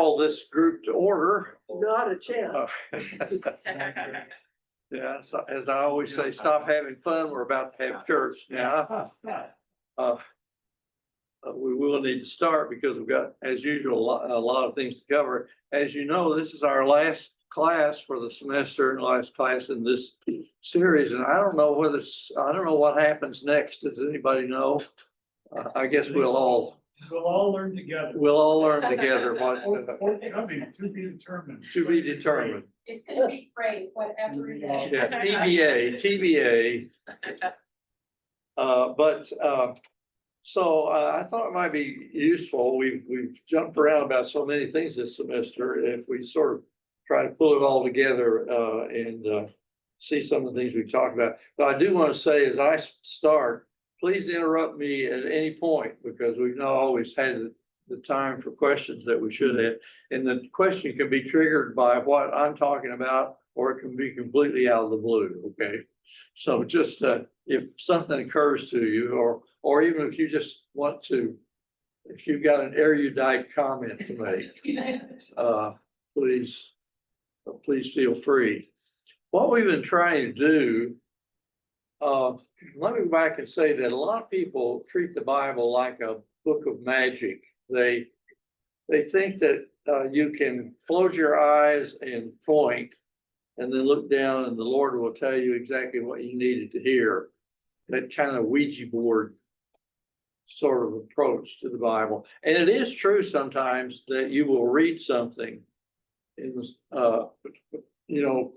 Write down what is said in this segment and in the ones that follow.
Call this group to order. Not a chance. Yeah, so as I always say, stop having fun. We're about to have church now. We will need to start because we've got, as usual, a lot of things to cover. As you know, this is our last class for the semester and last class in this series. And I don't know I don't know what happens next. Does anybody know? I guess we'll all learn together. What Forthcoming, to be determined. to be determined. It's gonna be great, whatever it is. Yeah, TBA. So I thought it might be useful. We've jumped around about so many things this semester. If we sort of try to pull it all together and see some of the things we've talked about. But I do want to say, as I start, please interrupt me at any point because we've not always had the time for questions that we should have. And the question can be triggered by what I'm talking about, or it can be completely out of the blue, okay? So just if something occurs to you, or even if you just want to, if you've got an erudite comment to make, please feel free. What we've been trying to do, let me go back and say that a lot of people treat the Bible like a book of magic. They think that you can close your eyes and point and then look down and the Lord will tell you exactly what you needed to hear. That kind of Ouija board sort of approach to the Bible. And it is true sometimes that you will read something in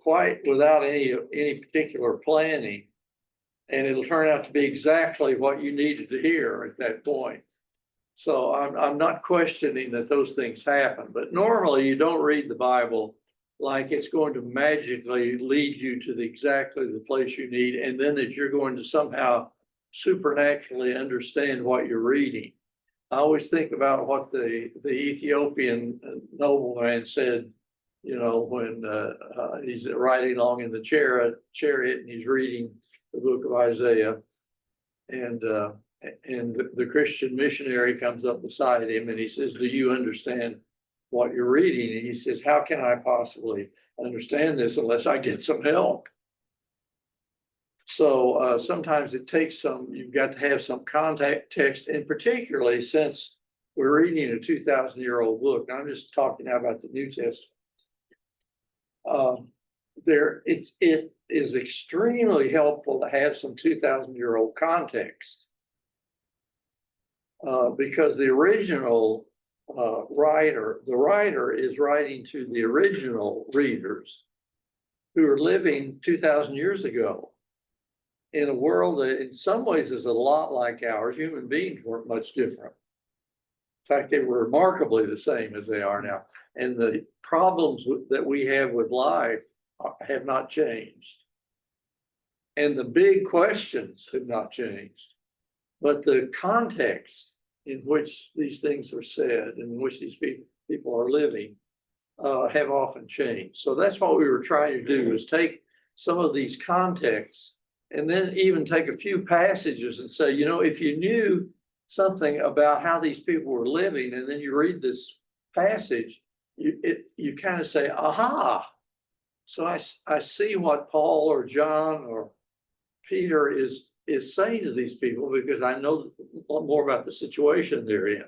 quite without any particular planning. And it'll turn out to be exactly what you needed to hear at that point. So I'm not questioning that those things happen, but normally you don't read the Bible like it's going to magically lead you to exactly the place you need, and then that you're going to somehow supernaturally understand what you're reading. I always think about what the Ethiopian nobleman said, when he's riding along in the chariot and he's reading the book of Isaiah, and the Christian missionary comes up beside him and he says, "Do you understand what you're reading?" And he says, "How can I possibly understand this unless I get some help?" So sometimes it takes you've got to have some context, and particularly since we're reading a 2,000-year-old book. I'm just talking now about the New Testament. It is extremely helpful to have some 2,000-year-old context because the original writer is writing to the original readers who are living 2,000 years ago in a world that in some ways is a lot like ours. Human beings weren't much different. In fact, they were remarkably the same as they are now. And the problems that we have with life have not changed. And the big questions have not changed. But the context in which these things are said and in which these people are living have often changed. So that's what we were trying to do, is take some of these contexts and then even take a few passages and say, if you knew something about how these people were living and then you read this passage, you kind of say, aha. So I see what Paul or John or Peter is saying to these people because I know more about the situation they're in.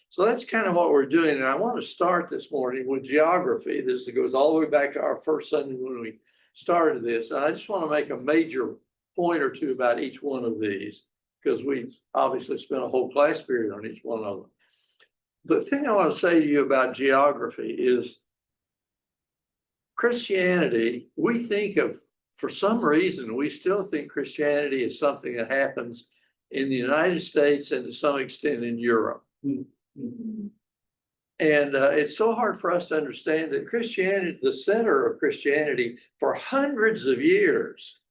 So that's kind of what we're doing. And I want to start this morning with geography. This goes all the way back to our first Sunday when we started this. And I just want to make a major point or two about each one of these because we obviously spent a whole class period on each one of them. The thing I want to say to you about geography is Christianity, we think of, for some reason, we still think Christianity is something that happens in the United States and to some extent in Europe. Mm-hmm. And it's so hard for us to understand that Christianity, the center of Christianity for hundreds of years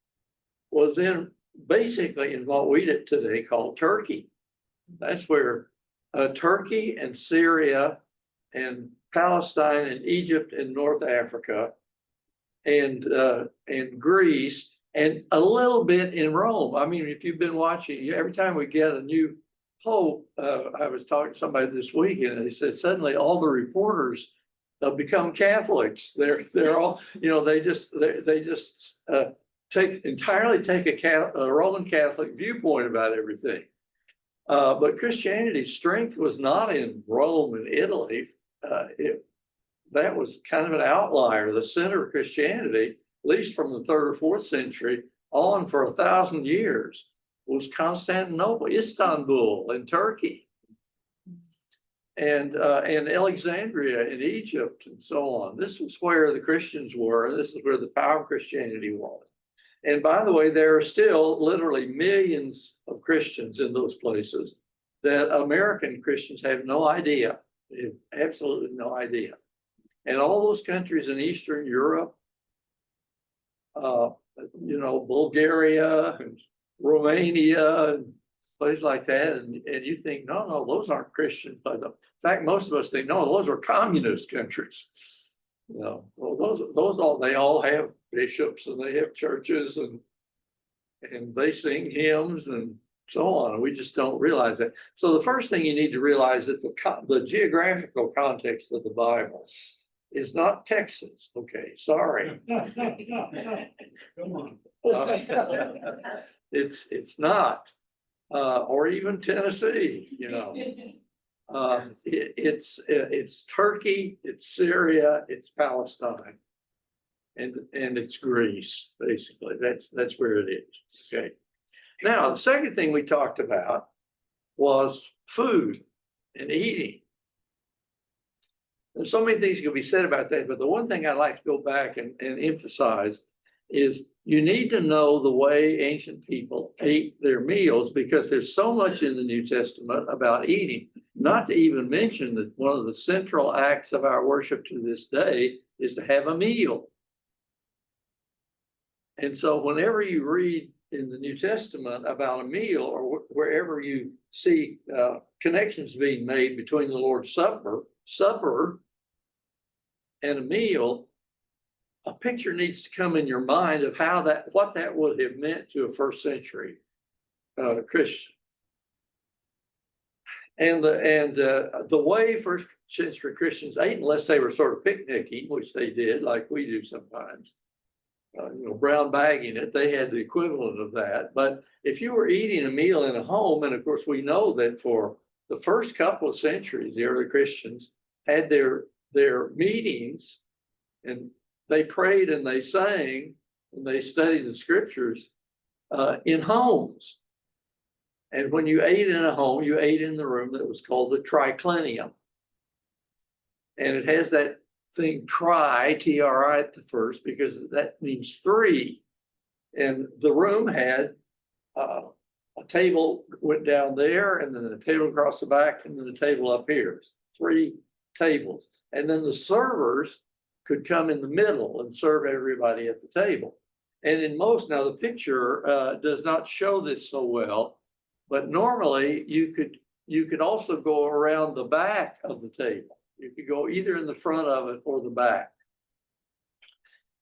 was basically in what we today call Turkey. That's where Turkey and Syria and Palestine and Egypt and North Africa and Greece and a little bit in Rome. I mean, if you've been watching, every time we get a new pope, I was talking to somebody this week and they said suddenly all the reporters become Catholics. They're all, they just entirely take a Roman Catholic viewpoint about everything. But Christianity's strength was not in Rome and Italy. That was kind of an outlier. The center of Christianity, at least from the 3rd or 4th century on for 1,000 years, was Constantinople, Istanbul, and Turkey, and Alexandria in Egypt, and so on. This was where the Christians were. This is where the power of Christianity was. And by the way, there are still literally millions of Christians in those places that American Christians have no idea. They have absolutely no idea. And all those countries in Eastern Europe, Bulgaria and Romania and places like that, and you think, no, those aren't Christian. But in fact, most of us think, no, those are communist countries. Well, they all have bishops and they have churches and they sing hymns and so on. We just don't realize that. So the first thing you need to realize that the geographical context of the Bible is not Texas. Okay, sorry. Come on. It's not, or even Tennessee. It's Turkey, it's Syria, it's Palestine, and it's Greece. Basically, that's where it is. Okay. Now, the second thing we talked about was food and eating. There's so many things can be said about that, but the one thing I'd like to go back and emphasize is you need to know the way ancient people ate their meals, because there's so much in the New Testament about eating, not to even mention that one of the central acts of our worship to this day is to have a meal. And so whenever you read in the New Testament about a meal, or wherever you see connections being made between the Lord's Supper and a meal, a picture needs to come in your mind of what that would have meant to a 1st century Christian. And the way 1st century Christians ate, unless they were sort of picnicking, which they did, like we do sometimes, brown bagging it, they had the equivalent of that. But if you were eating a meal in a home, and of course we know that for the first couple of centuries, the early Christians had their meetings, and they prayed and they sang and they studied the scriptures in homes. And when you ate in a home, you ate in the room that was called the triclinium. And it has that thing tri, T-R-I at the first, because that means 3. And the room had a table went down there, and then a table across the back, and then a table up here. 3 tables. And then the servers could come in the middle and serve everybody at the table. And in most, now the picture does not show this so well, but normally you could also go around the back of the table. You could go either in the front of it or the back.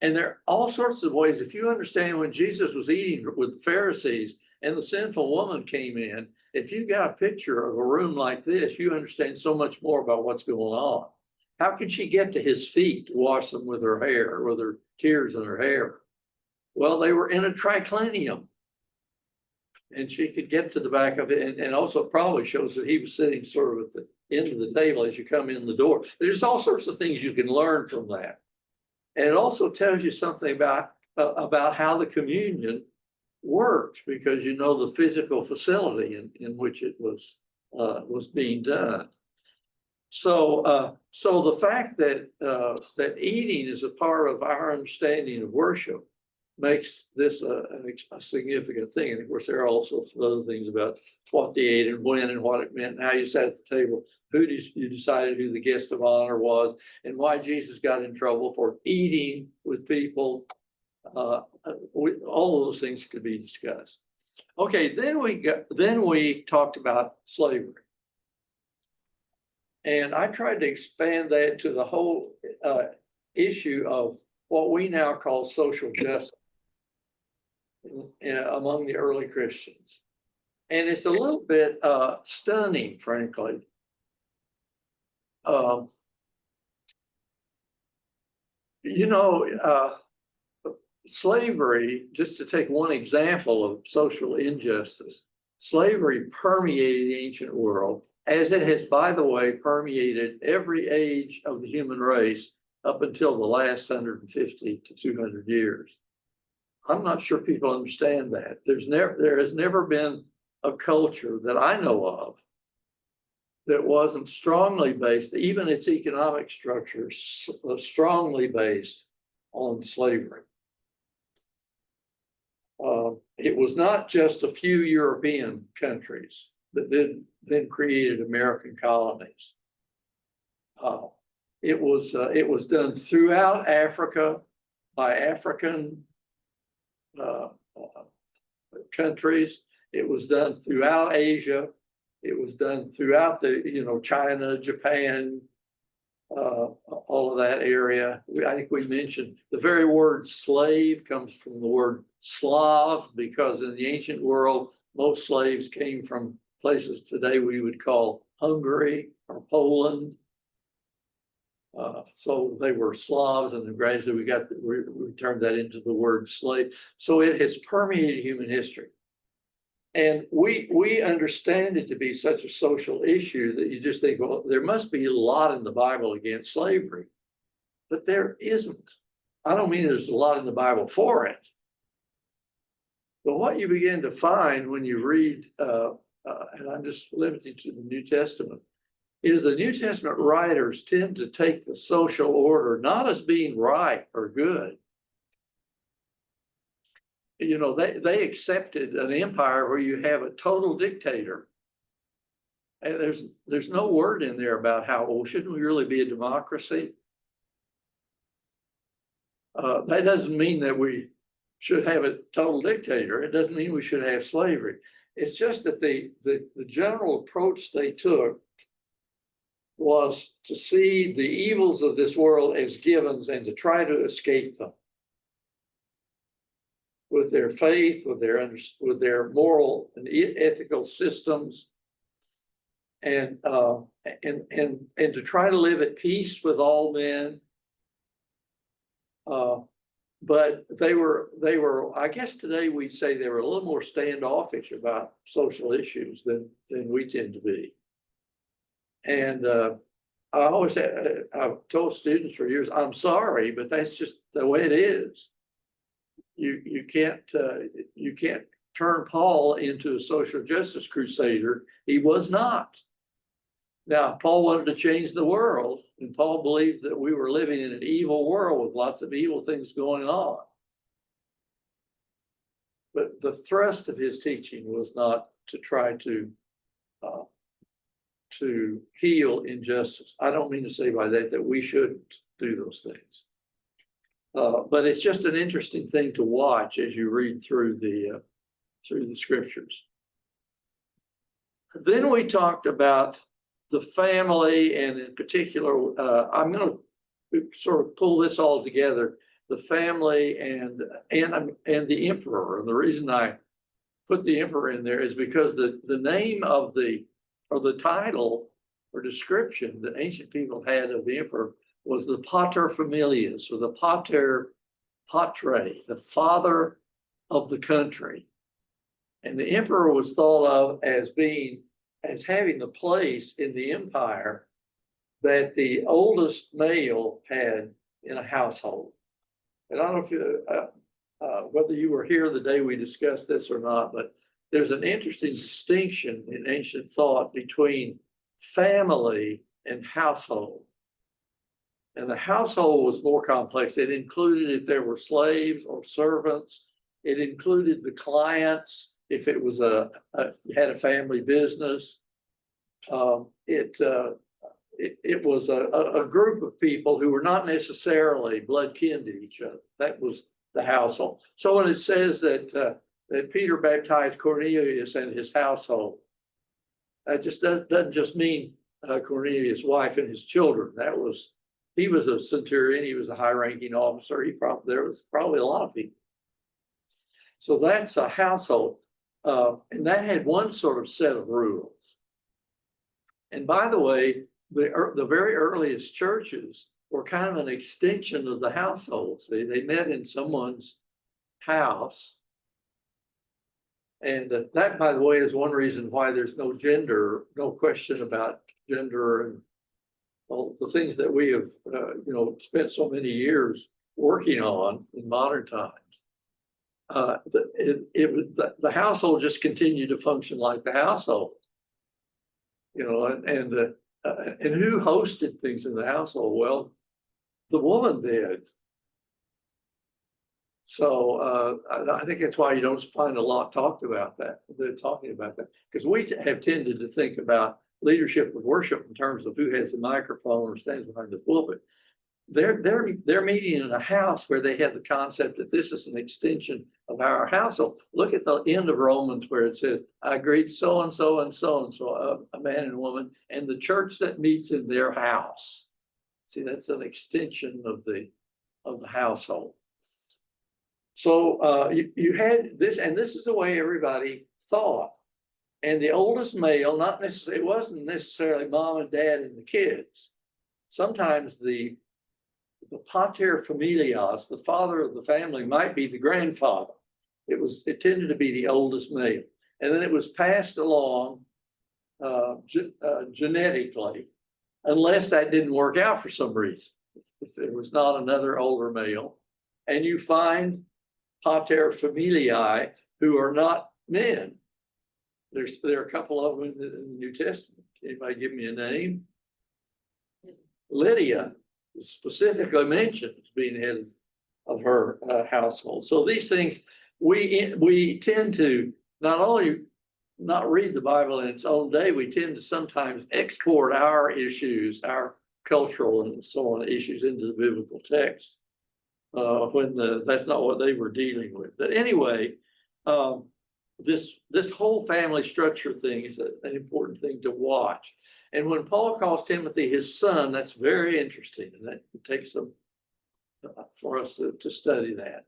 And there are all sorts of ways. If you understand when Jesus was eating with the Pharisees and the sinful woman came in, if you got a picture of a room like this, you understand so much more about what's going on. How could she get to his feet to wash them with her hair, with her tears in her hair? Well, they were in a triclinium. And she could get to the back of it. And also probably shows that he was sitting sort of at the end of the table as you come in the door. There's all sorts of things you can learn from that. And it also tells you something about how the communion worked, because you know the physical facility in which it was being done. So the fact that eating is a part of our understanding of worship makes this a significant thing. And of course, there are also other things about what they ate and when and what it meant, and how you sat at the table, you decided who the guest of honor was, and why Jesus got in trouble for eating with people. All of those things could be discussed. Okay, then we talked about slavery. And I tried to expand that to the whole issue of what we now call social justice among the early Christians. And it's a little bit stunning, frankly. You know, slavery, just to take one example of social injustice, slavery permeated the ancient world, as it has, by the way, permeated every age of the human race up until the last 150 to 200 years. I'm not sure people understand that. There has never been a culture that I know of that wasn't strongly based, even its economic structure, strongly based on slavery. It was not just a few European countries that then created American colonies. It was done throughout Africa by African countries. It was done throughout Asia. It was done throughout the, China, Japan, all of that area. I think we mentioned the very word slave comes from the word Slav, because in the ancient world, most slaves came from places today we would call Hungary or Poland. So they were Slavs, and then gradually we turned that into the word slave. So it has permeated human history. And we understand it to be such a social issue that you just think, well, there must be a lot in the Bible against slavery, but there isn't. I don't mean there's a lot in the Bible for it. But what you begin to find when you read, and I'm just limiting to the New Testament, is the New Testament writers tend to take the social order not as being right or good. They accepted an empire where you have a total dictator. And there's no word in there about how, well, shouldn't we really be a democracy? That doesn't mean that we should have a total dictator. It doesn't mean we should have slavery. It's just that the general approach they took was to see the evils of this world as givens and to try to escape them with their faith, with their moral and ethical systems, and to try to live at peace with all men. But they were, I guess today we'd say they were a little more standoffish about social issues than we tend to be. And I've told students for years, I'm sorry, but that's just the way it is. You can't turn Paul into a social justice crusader. He was not. Now, Paul wanted to change the world, and Paul believed that we were living in an evil world with lots of evil things going on. But the thrust of his teaching was not to try to heal injustice. I don't mean to say by that we shouldn't do those things. But it's just an interesting thing to watch as you read through the scriptures. Then we talked about the family, and in particular, I'm going to sort of pull this all together: the family and the emperor. And the reason I put the emperor in there is because the name of the title or description that ancient people had of the emperor was the pater familias, or the pater patre, the father of the country. And the emperor was thought of as having the place in the empire that the oldest male had in a household. And I don't know if you, whether you were here the day we discussed this or not, but there's an interesting distinction in ancient thought between family and household. And the household was more complex. It included if there were slaves or servants. It included the clients if it was had a family business. It was a group of people who were not necessarily blood kin to each other. That was the household. So when it says that Peter baptized Cornelius and his household, that just doesn't just mean Cornelius' wife and his children. He was a centurion. He was a high-ranking officer. There was probably a lot of people. So that's a household, and that had one sort of set of rules. And by the way, the very earliest churches were kind of an extension of the household. See, they met in someone's house. And that, by the way, is one reason why there's no gender, no question about gender and all the things that we have, spent so many years working on in modern times. The household just continued to function like the household. And who hosted things in the household? Well, the woman did. So I think that's why you don't find a lot talked about that. They're talking about that because we have tended to think about leadership of worship in terms of who has the microphone or stands behind the pulpit. They're meeting in a house where they have the concept that this is an extension of our household. Look at the end of Romans where it says, "I greet so and so and so and so, a man and a woman, and the church that meets in their house." See, that's an extension of the household. So you had this, and this is the way everybody thought. And the oldest male, not necessarily, it wasn't necessarily mom and dad and the kids. Sometimes the pater familias, the father of the family, might be the grandfather. It tended to be the oldest male. And then it was passed along genetically, unless that didn't work out for some reason. If there was not another older male. And you find pater familiae who are not men. There are a couple of them in the New Testament. Anybody give me a name? Lydia is specifically mentioned as being head of her household. So these things, we tend to not only not read the Bible in its own day, we tend to sometimes export our issues, our cultural and so on issues into the biblical text when that's not what they were dealing with. But anyway, this whole family structure thing is an important thing to watch. And when Paul calls Timothy his son, that's very interesting. And that takes some for us to study that,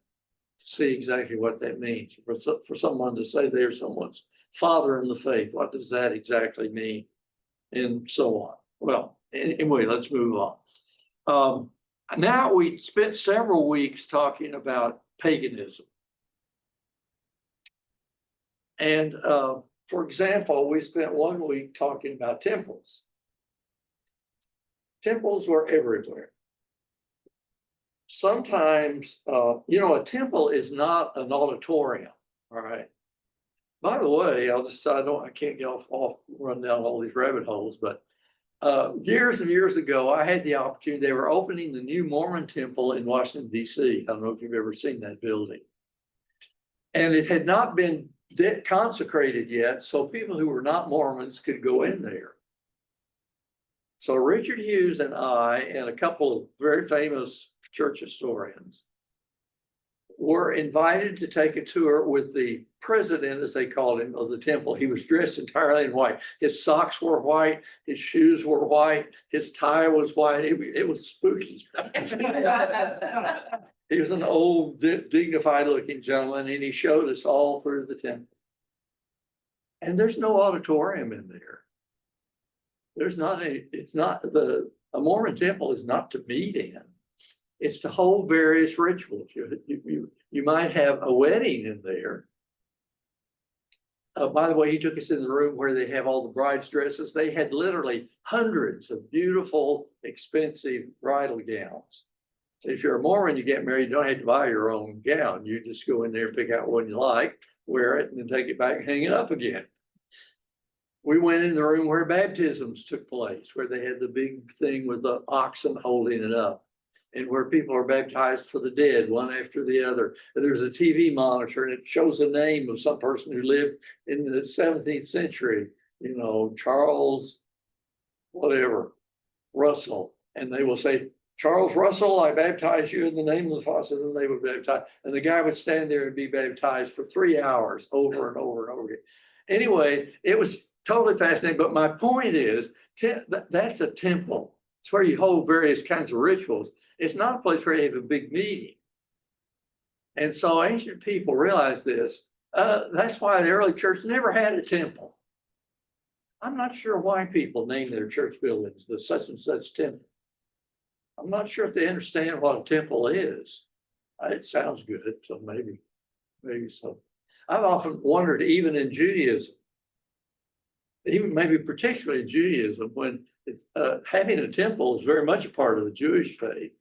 to see exactly what that means. For someone to say they're someone's father in the faith, what does that exactly mean? And so on. Well, anyway, let's move on. Now we spent several weeks talking about paganism. And for example, we spent 1 week talking about temples. Temples were everywhere. Sometimes, a temple is not an auditorium, all right? By the way, I can't get run down all these rabbit holes, but years and years ago, I had the opportunity, they were opening the new Mormon temple in Washington, D.C. I don't know if you've ever seen that building. And it had not been consecrated yet, so people who were not Mormons could go in there. So Richard Hughes and I and a couple of very famous church historians were invited to take a tour with the president, as they called him, of the temple. He was dressed entirely in white. His socks were white, his shoes were white, his tie was white. It was spooky. He was an old, dignified looking gentleman, and he showed us all through the temple. And there's no auditorium in there. A Mormon temple is not to meet in. It's to hold various rituals. You might have a wedding in there. By the way, he took us in the room where they have all the bride's dresses. They had literally hundreds of beautiful, expensive bridal gowns. If you're a Mormon, you get married, you don't have to buy your own gown. You just go in there, pick out one you like, wear it, and then take it back and hang it up again. We went in the room where baptisms took place, where they had the big thing with the oxen holding it up, and where people are baptized for the dead, one after the other. And there's a TV monitor, and it shows the name of some person who lived in the 17th century, Charles, whatever, Russell. And they will say, "Charles Russell, I baptize you in the name of the Father," and they would baptize. And the guy would stand there and be baptized for 3 hours over and over and over again. Anyway, it was totally fascinating. But my point is, that's a temple. It's where you hold various kinds of rituals. It's not a place where you have a big meeting. And so ancient people realized this. That's why the early church never had a temple. I'm not sure why people name their church buildings the such and such temple. I'm not sure if they understand what a temple is. It sounds good, so maybe so. I've often wondered, even in Judaism, even maybe particularly Judaism, when having a temple is very much a part of the Jewish faith,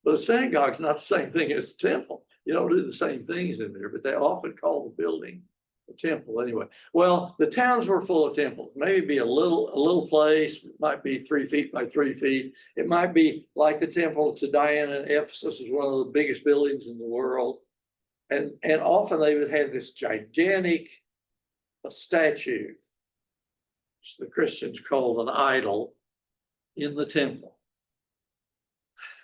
but a synagogue's not the same thing as a temple. You don't do the same things in there, but they often call the building a temple anyway. Well, the towns were full of temples. Maybe be a little place, it might be 3 feet by 3 feet. It might be like the temple to Diana in Ephesus, is one of the biggest buildings in the world. And often they would have this gigantic statue, which the Christians called an idol, in the temple.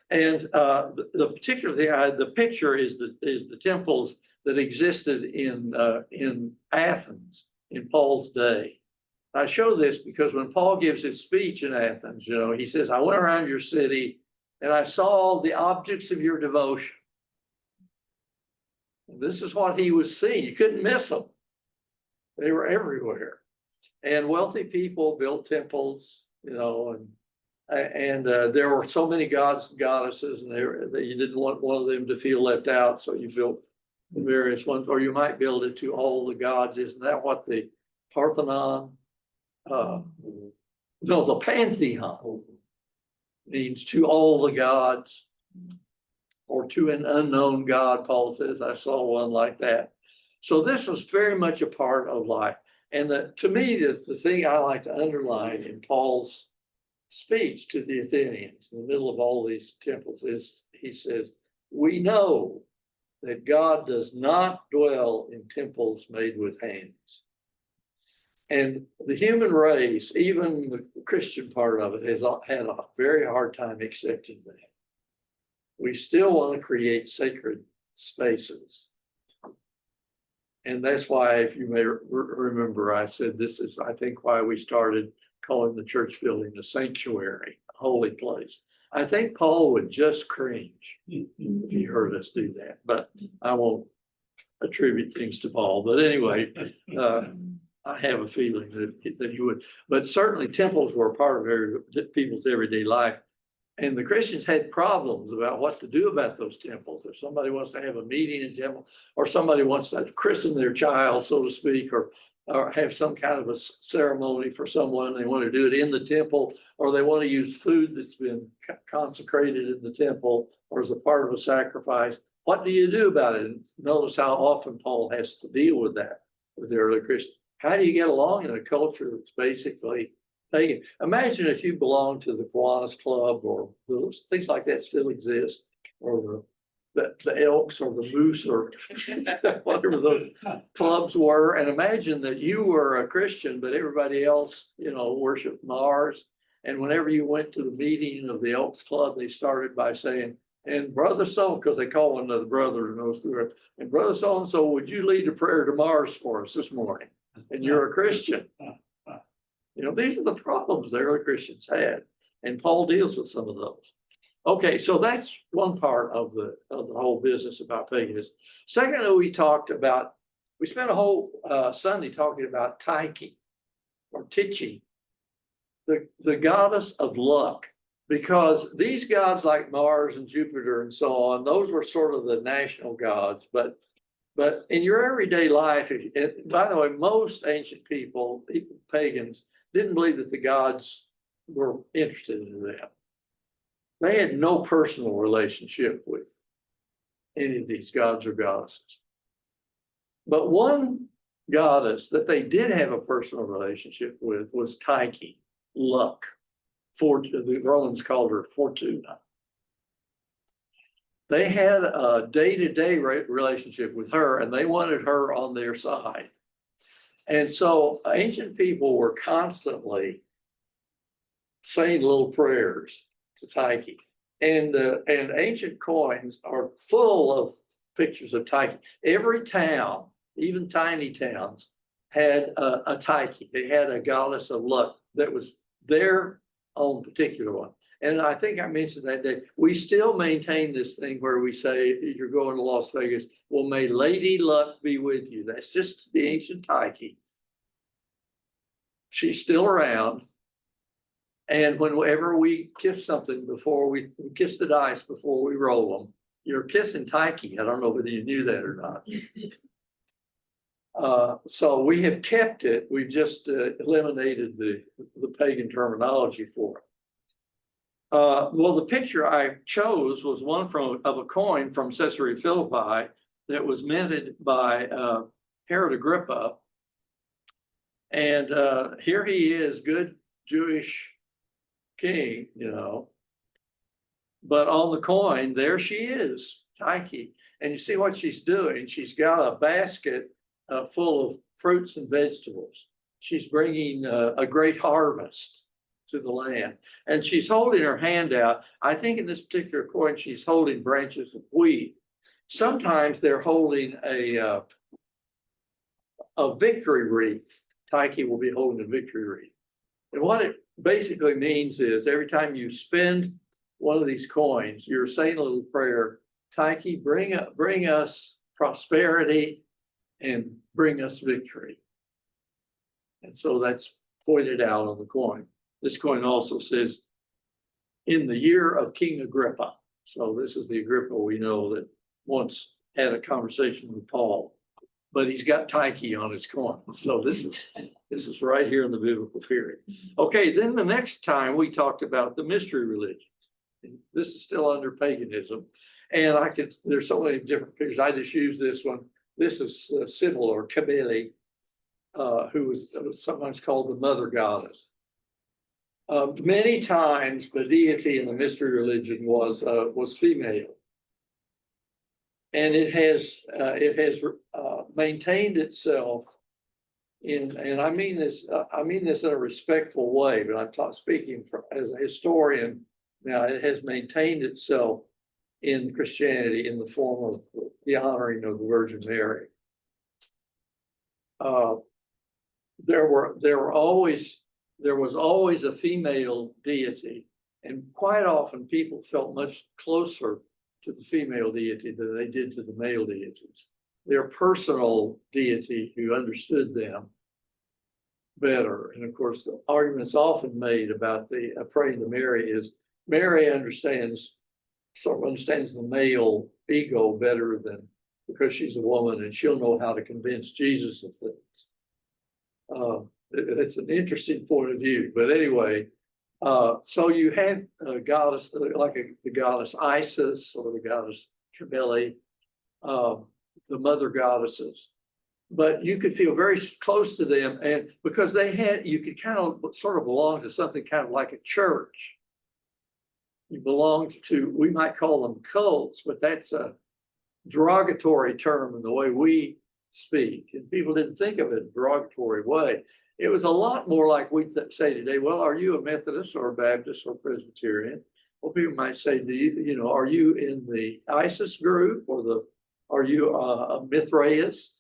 And the particular the picture is the temples that existed in Athens in Paul's day. I show this because when Paul gives his speech in Athens, he says, "I went around your city and I saw the objects of your devotion." And this is what he was seeing. You couldn't miss them. They were everywhere. And wealthy people built temples, and there were so many gods and goddesses, and that you didn't want one of them to feel left out, so you built various ones, or you might build it to all the gods. Isn't that what the Parthenon? No, the Pantheon means to all the gods, or to an unknown God. Paul says, "I saw one like that." So this was very much a part of life. And to me, the thing I like to underline in Paul's speech to the Athenians in the middle of all these temples is, he says, "We know that God does not dwell in temples made with hands." And the human race, even the Christian part of it, has had a very hard time accepting that. We still want to create sacred spaces. And that's why, if you may remember, I said this is, I think, why we started calling the church building a sanctuary, a holy place. I think Paul would just cringe if he heard us do that, but I won't attribute things to Paul. But anyway, I have a feeling that he would. But certainly temples were a part of people's everyday life. And the Christians had problems about what to do about those temples. If somebody wants to have a meeting in temple, or somebody wants to christen their child, so to speak, or have some kind of a ceremony for someone, they want to do it in the temple, or they want to use food that's been consecrated in the temple, or as a part of a sacrifice. What do you do about it? And notice how often Paul has to deal with that with the early Christians. How do you get along in a culture that's basically pagan? Imagine if you belong to the Kiwanis Club, or those things like that still exist, or the Elks or the Moose, or whatever those clubs were. And imagine that you were a Christian, but everybody else, worshiped Mars. And whenever you went to the meeting of the Elks Club, they started by saying, "And brother so," because they call one another brother in those three, "and brother so-and-so, would you lead a prayer to Mars for us this morning? And you're a Christian." These are the problems the early Christians had, and Paul deals with some of those. Okay, so that's one part of the whole business about paganism. Secondly, we spent a whole Sunday talking about Tyche, or Tyche, the goddess of luck, because these gods like Mars and Jupiter and so on, those were sort of the national gods. But in your everyday life, by the way, most ancient people, pagans, didn't believe that the gods were interested in them. They had no personal relationship with any of these gods or goddesses. But one goddess that they did have a personal relationship with was Tyche, luck. The Romans called her Fortuna. They had a day-to-day relationship with her, and they wanted her on their side. And so ancient people were constantly saying little prayers to Tyche. And ancient coins are full of pictures of Tyche. Every town, even tiny towns, had a Tyche. They had a goddess of luck that was their own particular one. And I think I mentioned that day, we still maintain this thing where we say, you're going to Las Vegas, well, may Lady Luck be with you. That's just the ancient Tyche. She's still around. And whenever we kiss something before we kiss the dice before we roll them, you're kissing Tyche. I don't know whether you knew that or not. So we have kept it. We've just eliminated the pagan terminology for it. Well, the picture I chose was one of a coin from Caesarea Philippi that was minted by Herod Agrippa. And here he is, good Jewish king, you know. But on the coin, there she is, Tyche. And you see what she's doing. She's got a basket full of fruits and vegetables. She's bringing a great harvest to the land. And she's holding her hand out. I think in this particular coin, she's holding branches of wheat. Sometimes they're holding a victory wreath. Tyche will be holding a victory wreath. And what it basically means is every time you spend one of these coins, you're saying a little prayer, Tyche, bring us prosperity and bring us victory. And so that's pointed out on the coin. This coin also says, in the year of King Agrippa. So this is the Agrippa we know that once had a conversation with Paul, but he's got Tyche on his coin. So this is right here in the biblical period. Okay, then the next time we talked about the mystery religions. This is still under paganism. And there's so many different pictures. I just use this one. This is Sybil or Cybele, who was sometimes called the mother goddess. Many times the deity in the mystery religion was female. And it has maintained itself and I mean this in a respectful way, but I'm speaking as a historian now. It has maintained itself in Christianity in the form of the honoring of the Virgin Mary. There was always a female deity, and quite often people felt much closer to the female deity than they did to the male deities. Their personal deity who understood them better. And of course, the arguments often made about the praying to Mary is Mary understands the male ego better than, because she's a woman and she'll know how to convince Jesus of things. It's an interesting point of view, but anyway, so you have a goddess like the goddess Isis or the goddess Cybele, the mother goddesses, but you could feel very close to them, and because you could kind of sort of belong to something kind of like a church. You belonged to, we might call them cults, but that's a derogatory term in the way we speak, and people didn't think of it in a derogatory way. It was a lot more like we say today, well, are you a Methodist or a Baptist or Presbyterian? Well, people might say, are you in the ISIS group, or are you a Mithraist,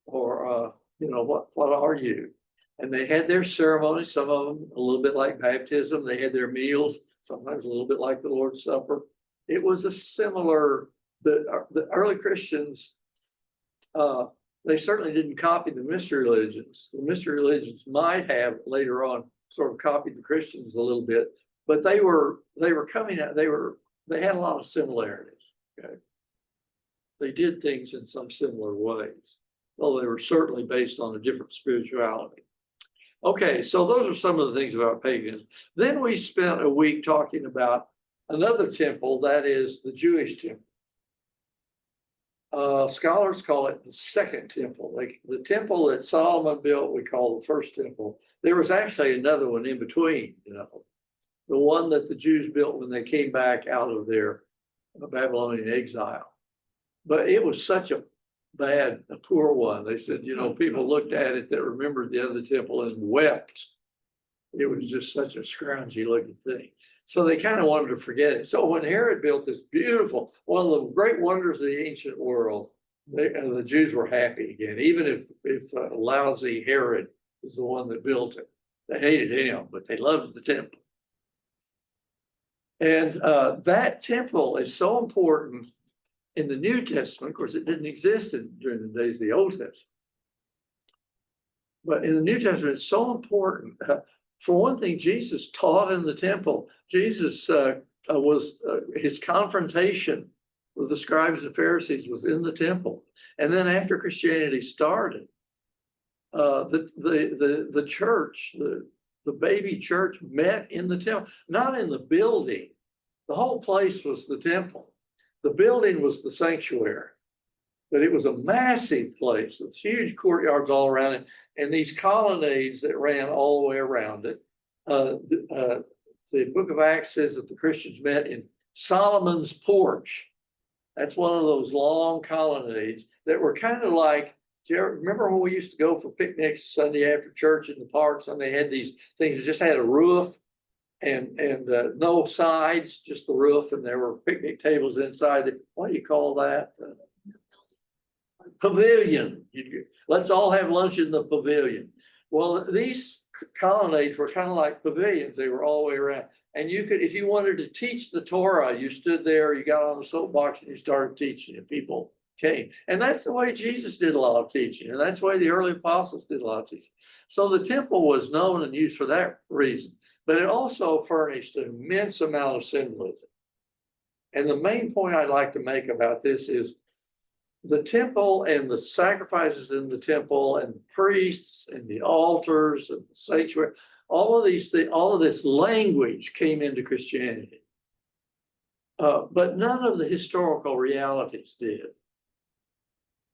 or what are you? And they had their ceremonies, some of them a little bit like baptism. They had their meals, sometimes a little bit like the Lord's Supper. It was a similar, the early Christians, they certainly didn't copy the mystery religions. The mystery religions might have later on sort of copied the Christians a little bit, but they were coming out, they had a lot of similarities. Okay. They did things in some similar ways, though they were certainly based on a different spirituality. Okay, so those are some of the things about paganism. Then we spent a week talking about another temple, that is the Jewish temple. Scholars call it the second temple. Like the temple that Solomon built, we call the first temple. There was actually another one in between, the one that the Jews built when they came back out of their Babylonian exile. But it was such a poor one. They said, people looked at it that remembered the other temple and wept. It was just such a scroungy looking thing. So they kind of wanted to forget it. So when Herod built this beautiful, one of the great wonders of the ancient world, the Jews were happy again, even if lousy Herod was the one that built it. They hated him, but they loved the temple. And that temple is so important in the New Testament. Of course, it didn't exist during the days of the Old Testament. But in the New Testament, it's so important. for one thing, Jesus taught in the temple. Jesus his confrontation with the scribes and Pharisees was in the temple. And then after Christianity started, the church, the baby church met in the temple, not in the building. The whole place was the temple. The building was the sanctuary, but it was a massive place with huge courtyards all around it and these colonnades that ran all the way around it. The book of Acts says that the Christians met in Solomon's porch. That's one of those long colonnades that were kind of like, do you remember when we used to go for picnics Sunday after church in the parks and they had these things that just had a roof and no sides, just the roof, and there were picnic tables inside it. What do you call that? Pavilion. Let's all have lunch in the pavilion. Well, these colonnades were kind of like pavilions. They were all the way around. And you could, if you wanted to teach the Torah, you stood there, you got on a soapbox and you started teaching and people came. And that's the way Jesus did a lot of teaching. And that's the way the early apostles did a lot of teaching. So the temple was known and used for that reason, but it also furnished an immense amount of symbolism. And the main point I'd like to make about this is the temple and the sacrifices in the temple and the priests and the altars and the sanctuary, all of these things, all of this language came into Christianity. But none of the historical realities did.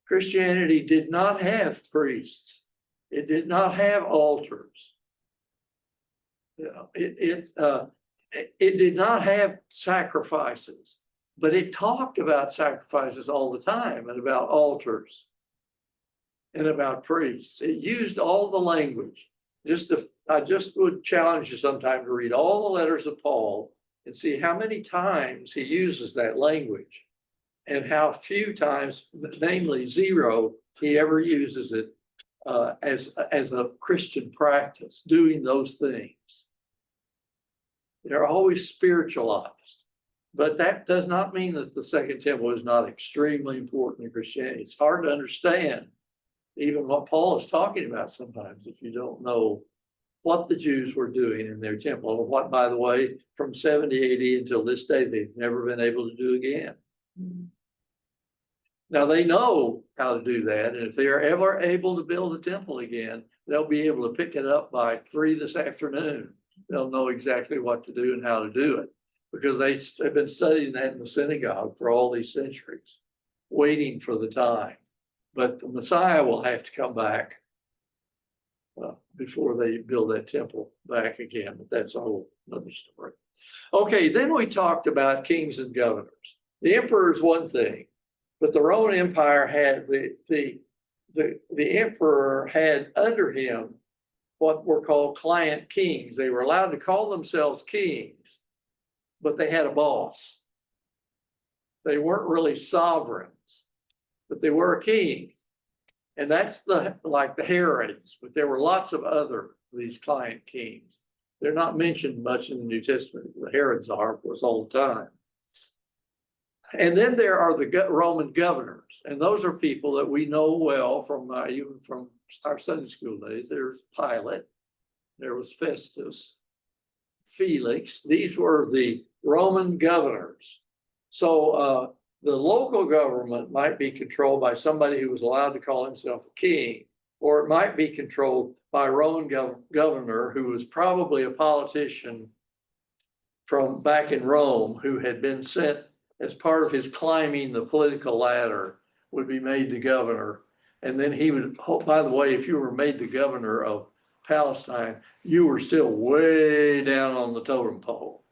Christianity did not have priests. It did not have altars. You know, it did not have sacrifices, but it talked about sacrifices all the time and about altars and about priests. It used all the language. I just would challenge you sometime to read all the letters of Paul and see how many times he uses that language and how few times, namely zero, he ever uses it as a Christian practice, doing those things. They're always spiritualized, but that does not mean that the Second Temple is not extremely important in Christianity. It's hard to understand even what Paul is talking about sometimes if you don't know what the Jews were doing in their temple, and what, by the way, from 70 AD until this day, they've never been able to do again. Mm-hmm. Now they know how to do that, and if they are ever able to build a temple again, they'll be able to pick it up by 3 this afternoon. They'll know exactly what to do and how to do it, because they've been studying that in the synagogue for all these centuries, waiting for the time. But the Messiah will have to come back before they build that temple back again, but that's a whole other story. Okay, then we talked about kings and governors. The emperor is one thing, but the Roman Empire had the emperor had under him what were called client kings. They were allowed to call themselves kings, but they had a boss. They weren't really sovereigns, but they were a king. And that's like the Herods, but there were lots of these client kings. They're not mentioned much in the New Testament. The Herods are, of course, all the time. And then there are the Roman governors, and those are people that we know well from even from our Sunday school days. There's Pilate, there was Festus, Felix. These were the Roman governors. So the local government might be controlled by somebody who was allowed to call himself a king, or it might be controlled by a Roman governor who was probably a politician from back in Rome who had been sent as part of his climbing the political ladder, would be made the governor. And then he would, by the way, if you were made the governor of Palestine, you were still way down on the totem pole.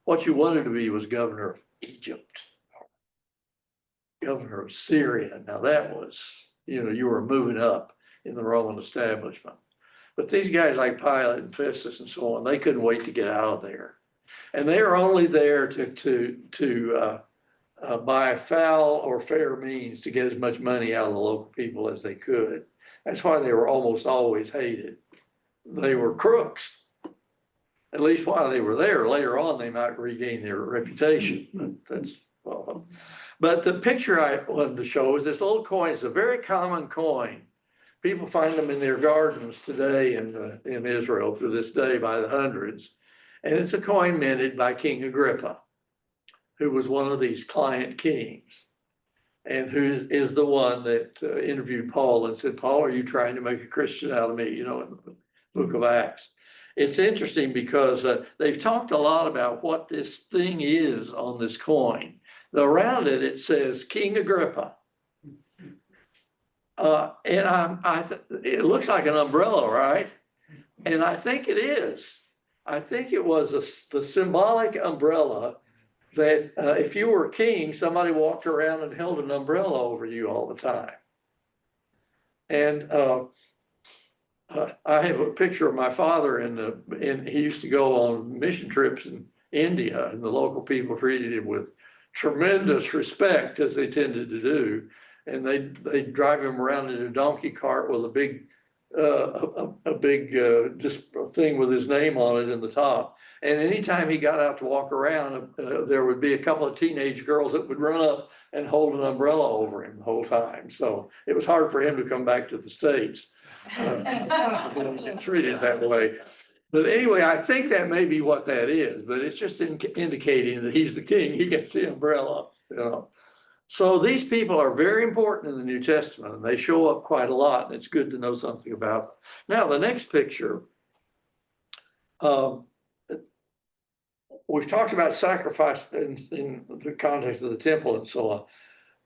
What you wanted to be was governor of Egypt, governor of Syria. Now that was, you were moving up in the Roman establishment. But these guys like Pilate and Festus and so on, they couldn't wait to get out of there. And they are only there to by foul or fair means to get as much money out of the local people as they could. That's why they were almost always hated. They were crooks, at least while they were there. Later on, they might regain their reputation. But the picture I wanted to show is this little coin. It's a very common coin people find them in their gardens today in Israel to this day by the hundreds. And it's a coin minted by King Agrippa, who was one of these client kings, and who is the one that interviewed Paul and said, Paul, are you trying to make a Christian out of me? You know, in the book of Acts. It's interesting because they've talked a lot about what this thing is on this coin. Around it, it says King Agrippa. It looks like an umbrella, right? And I think it is. I think it was the symbolic umbrella that if you were a king, somebody walked around and held an umbrella over you all the time. And I have a picture of my father and he used to go on mission trips in India, and the local people treated him with tremendous respect, as they tended to do. And they drive him around in a donkey cart with a big just thing with his name on it in the top. And anytime he got out to walk around, there would be a couple of teenage girls that would run up and hold an umbrella over him the whole time. So it was hard for him to come back to the States. Get treated that way. But anyway, I think that may be what that is, but it's just indicating that he's the king. He gets the umbrella, you know. So these people are very important in the New Testament, and they show up quite a lot, and it's good to know something about them. Now, the next picture, we've talked about sacrifice in the context of the temple and so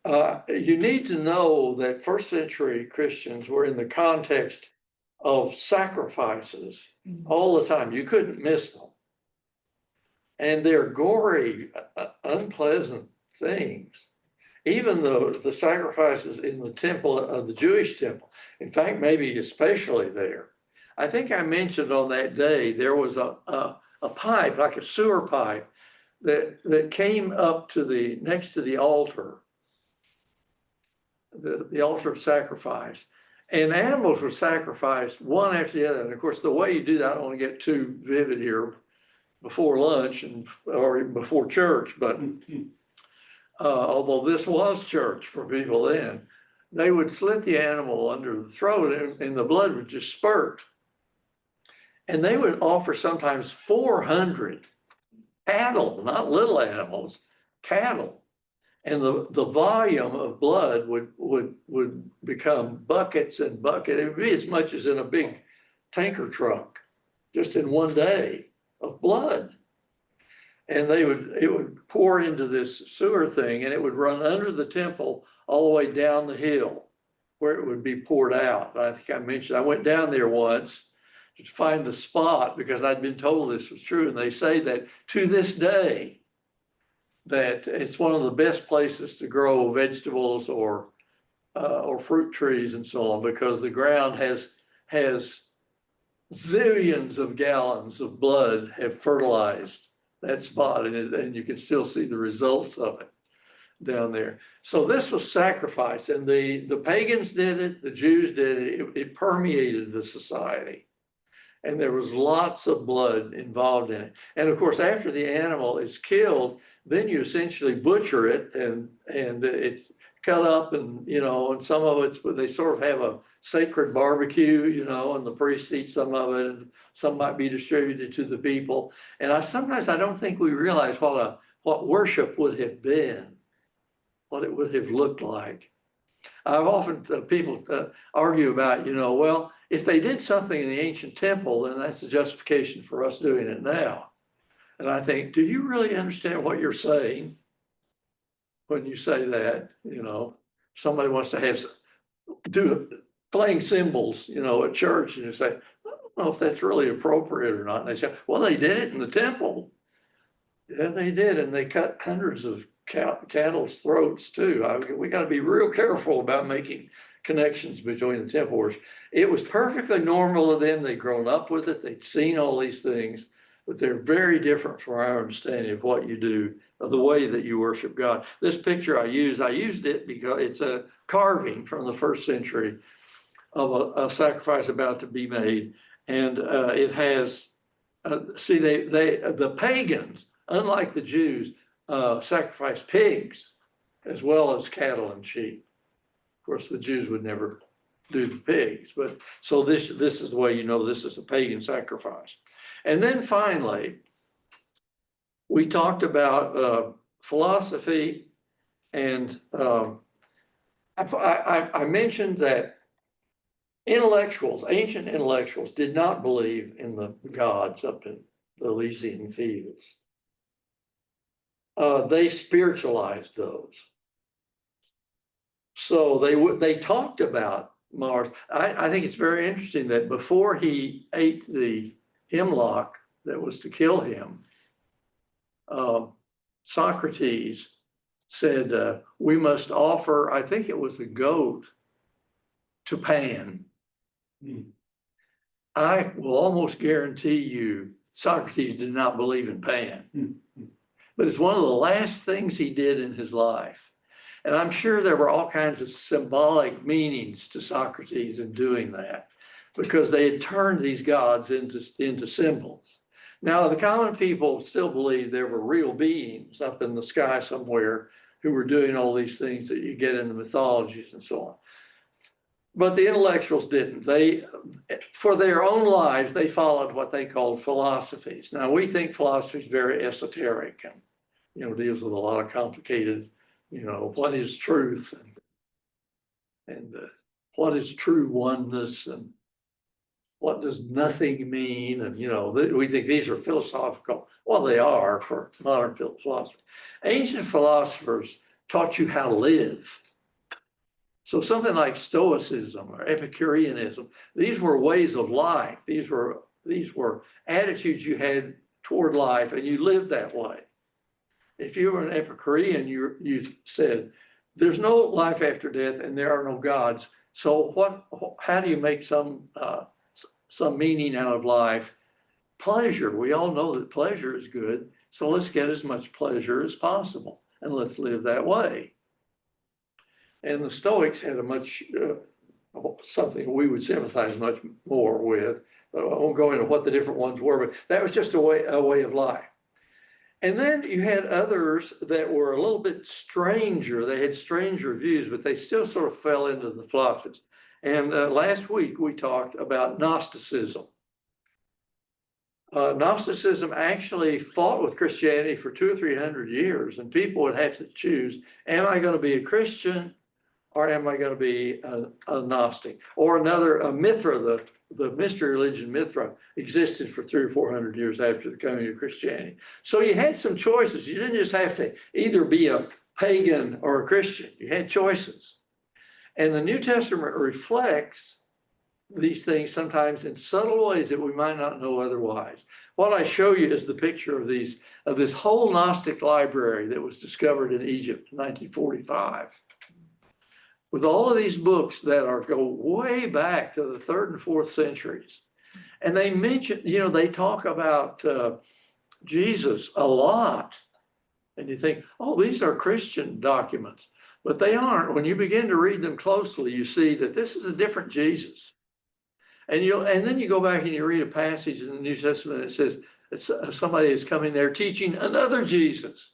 on. You need to know that first century Christians were in the context of sacrifices all the time. You couldn't miss them. And they're gory, unpleasant things. Even the sacrifices in the temple, the Jewish temple, in fact, maybe especially there. I think I mentioned on that day, there was a pipe, like a sewer pipe, that came up to next to the altar, the altar of sacrifice. And animals were sacrificed one after the other. And of course, the way you do that, I don't want to get too vivid here before lunch or before church, but although this was church for people then, they would slit the animal under the throat and the blood would just spurt. And they would offer sometimes 400 cattle, not little animals, cattle. And the volume of blood would become buckets and buckets. It would be as much as in a big tanker truck, just in one day of blood. And it would pour into this sewer thing, and it would run under the temple all the way down the hill where it would be poured out. I think I mentioned, I went down there once to find the spot because I'd been told this was true. And they say that to this day, that it's one of the best places to grow vegetables or fruit trees and so on, because the ground has zillions of gallons of blood have fertilized that spot, and you can still see the results of it down there. So this was sacrifice, and the pagans did it, the Jews did it. It permeated the society, and there was lots of blood involved in it. And of course, after the animal is killed, then you essentially butcher it, and it's cut up, and and some of it's, they sort of have a sacred barbecue, and the priests eat some of it, and some might be distributed to the people. And sometimes I don't think we realize what worship would have been, what it would have looked like. I've often, people argue about, well, if they did something in the ancient temple, then that's a justification for us doing it now. And I think, do you really understand what you're saying when you say that? Somebody wants to playing cymbals, at church, and you say, I don't know if that's really appropriate or not. And they say, well, they did it in the temple. Yeah, they did. And they cut hundreds of cattle's throats too. We got to be real careful about making connections between the temple worship. It was perfectly normal to them. They'd grown up with it. They'd seen all these things, but they're very different from our understanding of what you do, of the way that you worship God. This picture I used it because it's a carving from the first century of a sacrifice about to be made. And it has, the pagans, unlike the Jews, sacrifice pigs as well as cattle and sheep. Of course, the Jews would never do the pigs. But so this is the way you know this is a pagan sacrifice. And then finally, we talked about philosophy, and I mentioned that ancient intellectuals did not believe in the gods up in the Elysian fields. They spiritualized those. So they talked about Mars. I think it's very interesting that before he ate the hemlock that was to kill him, Socrates said, we must offer, I think it was a goat, to Pan. I will almost guarantee you Socrates did not believe in Pan. But it's one of the last things he did in his life. And I'm sure there were all kinds of symbolic meanings to Socrates in doing that, because they had turned these gods into symbols. Now, the common people still believe there were real beings up in the sky somewhere who were doing all these things that you get in the mythologies and so on. But the intellectuals didn't. They, for their own lives, they followed what they called philosophies. Now, we think philosophy is very esoteric and, deals with a lot of complicated, what is truth and what is true oneness and what does nothing mean? And, we think these are philosophical. Well, they are for modern philosophers. Ancient philosophers taught you how to live. So something like Stoicism or Epicureanism, these were ways of life. These were attitudes you had toward life, and you lived that way. If you were an Epicurean, you said, there's no life after death and there are no gods. So how do you make some meaning out of life? Pleasure. We all know that pleasure is good. So let's get as much pleasure as possible and let's live that way. And the Stoics had a much, something we would sympathize much more with. I won't go into what the different ones were, but that was just a way of life. And then you had others that were a little bit stranger. They had stranger views, but they still sort of fell into the philosophies. And last week we talked about Gnosticism. Gnosticism actually fought with Christianity for 200 or 300 years, and people would have to choose, am I going to be a Christian or am I going to be a Gnostic? Or another, Mithra, the mystery religion Mithra existed for 300 or 400 years after the coming of Christianity. So you had some choices. You didn't just have to either be a pagan or a Christian. You had choices. And the New Testament reflects these things sometimes in subtle ways that we might not know otherwise. What I show you is the picture of this whole Gnostic library that was discovered in Egypt in 1945. With all of these books that go way back to the 3rd and 4th centuries. And they mention, they talk about Jesus a lot. And you think, oh, these are Christian documents. But they aren't. When you begin to read them closely, you see that this is a different Jesus. And then you go back and you read a passage in the New Testament that says somebody is coming there teaching another Jesus.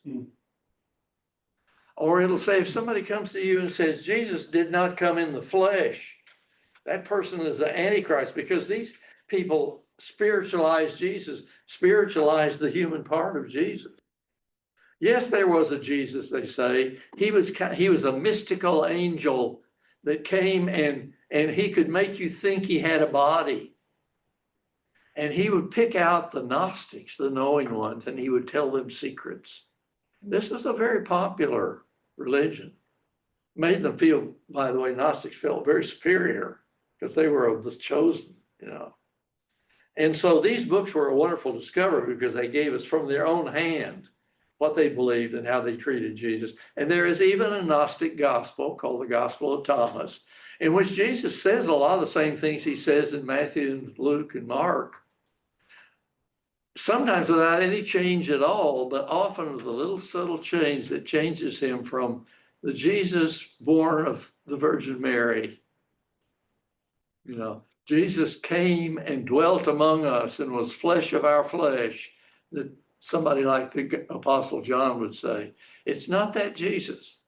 Or it'll say, if somebody comes to you and says, Jesus did not come in the flesh, that person is the Antichrist, because these people spiritualize Jesus, spiritualize the human part of Jesus. Yes, there was a Jesus, they say. He was a mystical angel that came and he could make you think he had a body. And he would pick out the Gnostics, the knowing ones, and he would tell them secrets. This was a very popular religion. Made them feel, by the way, Gnostics felt very superior because they were of the chosen, And so these books were a wonderful discovery because they gave us from their own hand what they believed and how they treated Jesus. And there is even a Gnostic gospel called the Gospel of Thomas, in which Jesus says a lot of the same things he says in Matthew and Luke and Mark. Sometimes without any change at all, but often with a little subtle change that changes him from the Jesus born of the Virgin Mary. Jesus came and dwelt among us and was flesh of our flesh, that somebody like the Apostle John would say. It's not that Jesus.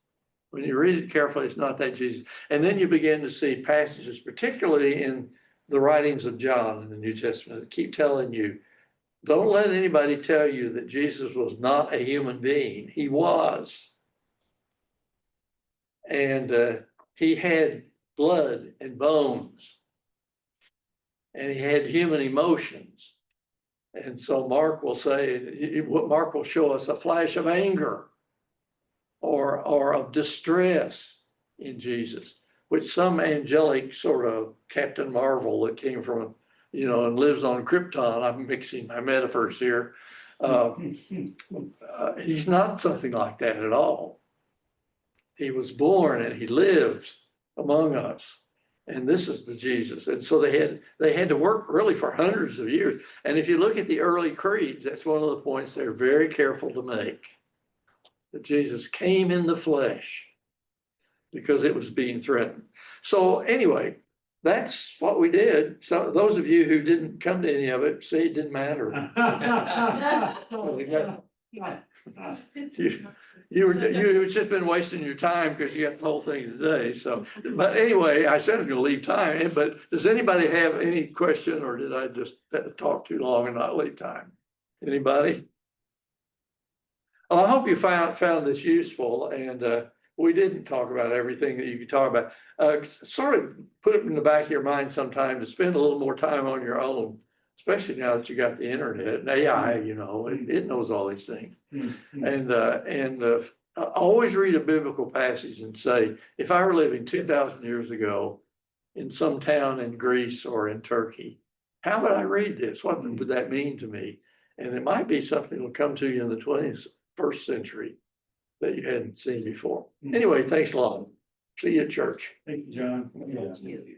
When you read it carefully, it's not that Jesus. And then you begin to see passages, particularly in the writings of John in the New Testament, that keep telling you, don't let anybody tell you that Jesus was not a human being. He was. And he had blood and bones. And he had human emotions. And so Mark will say, what Mark will show us a flash of anger or of distress in Jesus, which some angelic sort of Captain Marvel that came from, and lives on Krypton. I'm mixing my metaphors here. He's not something like that at all. He was born and he lives among us. And this is the Jesus. And so they had to work really for hundreds of years. And if you look at the early creeds, that's one of the points they're very careful to make. That Jesus came in the flesh because it was being threatened. So anyway, that's what we did. So those of you who didn't come to any of it, say it didn't matter. You've just been wasting your time because you got the whole thing today. So, but anyway, I said I'm going to leave time. But does anybody have any question, or did I just talk too long and not leave time? Anybody? Well, I hope you found this useful, and we didn't talk about everything that you could talk about. Sort of put it in the back of your mind sometime to spend a little more time on your own, especially now that you got the internet and AI. It knows all these things. And always read a biblical passage and say, if I were living 2,000 years ago in some town in Greece or in Turkey, how would I read this? What would that mean to me? And it might be something that will come to you in the 21st century that you hadn't seen before. Anyway, thanks a lot. See you at church. Thank you, John. Thank you.